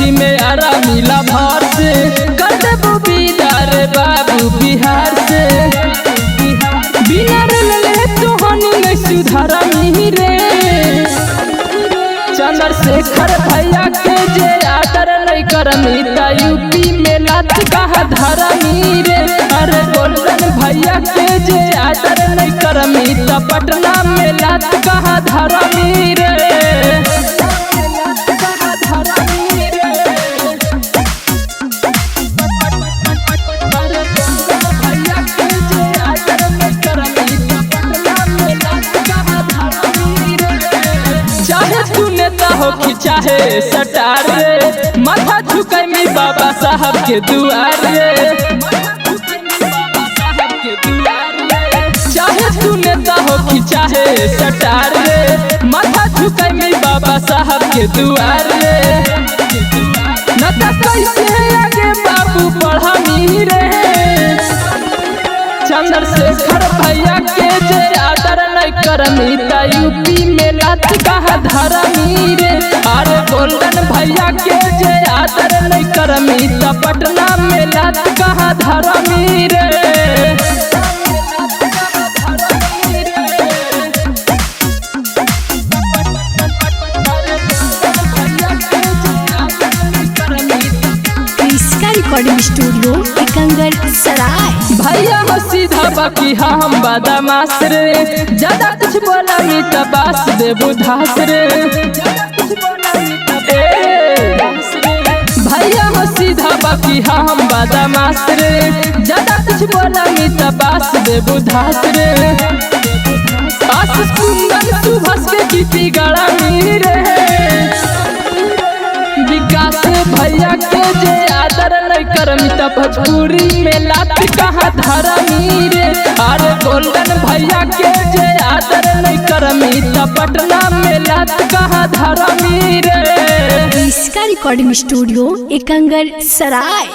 होली में आरा मिला भर से कर देबो बिदार बाबू बिहार से बिना ले तोहनी नहीं सुधारा रे चंद्रशेखर भैया के जे आदर नहीं करमी ता यूपी में लात कहा धरा रे अरे गोल्डन भैया के जे आदर नहीं करमी ता पटना में लात कहा धरा रे चाहे तू नेता हो कि चाहे सटार रे माथा झुकाई में बाबा साहब के दुआर रे चाहे तू नेता हो कि चाहे सटार रे माथा झुकाई में बाबा साहब के दुआर रे नता कैसे आगे बाबू पढ़ानी रे चंद्रशेखर भैया के जे आदर नहीं करमी ता यूपी में लात कहा धरा रे अरे गोल्डन भैया के जे आदर नहीं करमी ता पटना में लात कहा धरा रे रिकॉर्डिंग स्टूडियो एकंगर सराय। भैया हो सीधा बाकी हम बदमाश रे ज्यादा कुछ बोला मी तबास देबू धास रे भैया हो सीधा बाकी हम बदमाश रे ज्यादा कुछ बोला मी तबास देबू धास रे आशीष कुंदन सुभाष के की बिगड़ा रे विकास भैया के जे आदर नहीं करमी ता भोजपुरी में लात कहा धरा रे अरे गोल्डन भैया के जे आदर नहीं करमी ता पटना में लात कहा धरा रे इसका रिकॉर्डिंग स्टूडियो एकंगर सराय।